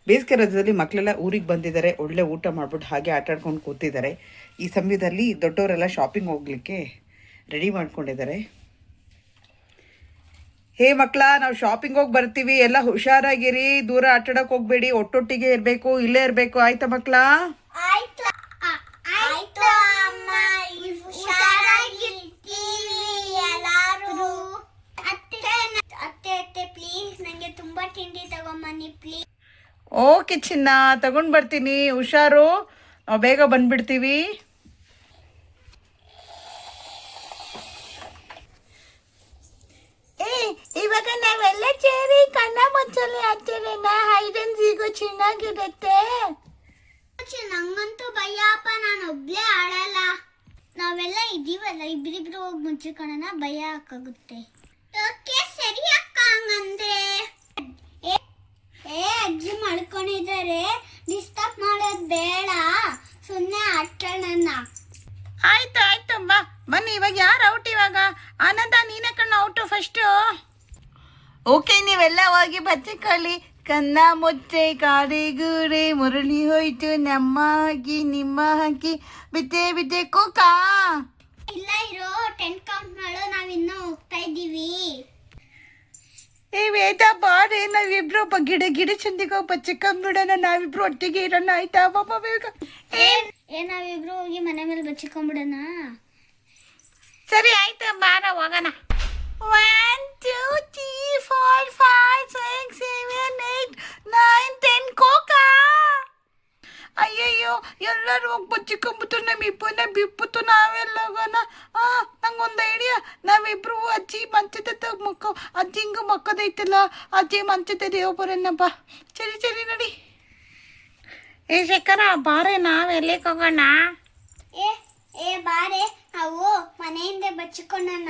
ಬೇಸಿಗೆ ರಜದಲ್ಲಿ ಮಕ್ಕಳೆಲ್ಲ ಊರಿಗೆ ಬಂದಿದ್ದಾರೆ, ಒಳ್ಳೆ ಊಟ ಮಾಡಿಬಿಟ್ಟು ಹಾಗೆ ಆಟ ಆಡ್ಕೊಂಡು ಕೂತಿದ್ದಾರೆ. ಈ ಸಮಯದಲ್ಲಿ ದೊಡ್ಡವರೆಲ್ಲ ಶಾಪಿಂಗ್ ಹೋಗ್ಲಿಕ್ಕೆ ರೆಡಿ ಮಾಡ್ಕೊಂಡಿದ್ದಾರೆ. ಹೇ ಮಕ್ಕಳ, ನಾವು ಶಾಪಿಂಗ್ ಹೋಗಿ ಬರ್ತೀವಿ, ಎಲ್ಲ ಹುಷಾರಾಗಿರಿ, ದೂರ ಆಟಾಡಕ್ಕೆ ಹೋಗ್ಬೇಡಿ, ಒಟ್ಟೊಟ್ಟಿಗೆ ಇರಬೇಕು, ಇಲ್ಲೇ ಇರಬೇಕು, ಆಯ್ತಾ ಮಕ್ಕಳ? ಓಕೆ ಚಿನ್ನ, ತಗೊಂಡು ಬರ್ತೀನಿ, ಹುಷಾರು, ನಾವು ಬೇಗ ಬಂದ್ಬಿಡ್ತೀವಿ. ಇವಾಗ ನಾವೆಲ್ಲ ಸೇರಿ ಕಣ್ಣ ಮುಚ್ಚಲಿ ಹಚ್ಚಿರೋಣ, ಹೈಡ್ ಅಂಡ್ ಸೀಗು ಚೆನ್ನಾಗಿರುತ್ತೆ. ನಂಗಂತೂ ಭಯಪ್ಪ, ನಾನು ಒಬ್ಳೇ ಆಡಲ್ಲ. ನಾವೆಲ್ಲ ಇದೀವಲ್ಲ, ಇಬ್ರಿಬ್ರು ಹೋಗಿ ಮುಚ್ಚಿಕೊಳ್ಳೋಣ, ಭಯ ಹಾಕಾಗುತ್ತೆ. ಓಕೆ ಸರಿ ಅಕ್ಕ, ಹಂಗಂದ್ರೆ ಅಜ್ಜಿ ಮಾಡ್ಕೊಂಡಿದ್ದಾರೆ, ಡಿಸ್ಟರ್ಬ್ ಮಾಡೋದು ಬೇಡ, ಸುಮ್ಮನೆ ಆಟಾಡೋಣ. ಆಯ್ತು ಆಯ್ತು ಬಾ ಬನ್ನಿ. ಇವಾಗ ಯಾರು ಔಟ್? ಇವಾಗ ಆನಂದ, ನೀನೇ ಕಣ್ಣು ಔಟು ಫಸ್ಟು. ಓಕೆ, ನೀವೆಲ್ಲ ಹೋಗಿ ಬಚ್ಚಿಕೊಳ್ಳಿ. ಕನ್ನ ಮುಚ್ಚೆ ಕಾರಿಗೂರೆ ಮುರಳಿ ಹೋಯ್ತು, ನಮ್ಮ ಹಾಕಿ ನಿಮ್ಮ ಹಾಕಿ ಬಿದ್ದೆ ಬಿದ್ದೆ ಕೂಕಾ. ಇಲ್ಲ ಇರೋ, 10 ಕೌಂಟ್ ಮಾಡು, ನಾವಿನ್ನೂ ಹೋಗ್ತಾ ಇದ್ದೀವಿ. ಏ ವೇದ ಬಾರೆ, ನಾವಿಬ್ರು ಗಿಡ ಚಂದಿಗೆ ಬಚ್ಚಿಕೊಂಡ್ಬಿಡೋಣ, ನಾವಿಬ್ರು ಒಟ್ಟಿಗೆ ಇರೋಣ, ಆಯ್ತಾ? ಬಾಬಾ ಬೇಗ. ನಾವಿಬ್ರು ಹೋಗಿ ಮನೆ ಮೇಲೆ ಬಚ್ಚಿಕೊಂಡ್ಬಿಡೋಣ. ಸರಿ ಆಯ್ತು, ಬಾರ ಹೋಗೋಣ. 1 2 3 4 5 6 7 8 9 10 ಕೋಕಾ. ಅಯ್ಯಯ್ಯೋ, ಎಲ್ಲರೂ ಹೋಗಿ ಬಚ್ಚಿಕೊಂಬಿಟ್ಟು ನಮ್ಮಿಬ್ಬನ ಬಿಟ್ಬಿಟ್ಟು ನಾವೆಲ್ಲ ಹೋಗೋಣ. ನಂಗೊಂದು ಐಡಿಯಾ, ನಾವಿಬ್ರು ಅಜ್ಜಿ ಮಂಚದ ಅಜ್ಜಿ ಹಿಂಗೆ ಮಕ್ಕದೈತಲ್ಲ, ಅಜ್ಜಿ ಮಂಚದ ದೇವ್ ಬರೋಣಪ್ಪ. ಸರಿ ಸರಿ ನಡಿ. ಏ ಶೇಖರ ಬಾರೆ, ನಾವು ಎಲ್ಲಿಗೆ ಹೋಗೋಣ? ಬಾರೆ, ನಾವು ಮನೆಯಿಂದ ಬಚ್ಚಿಕೊಂಡೋಣ.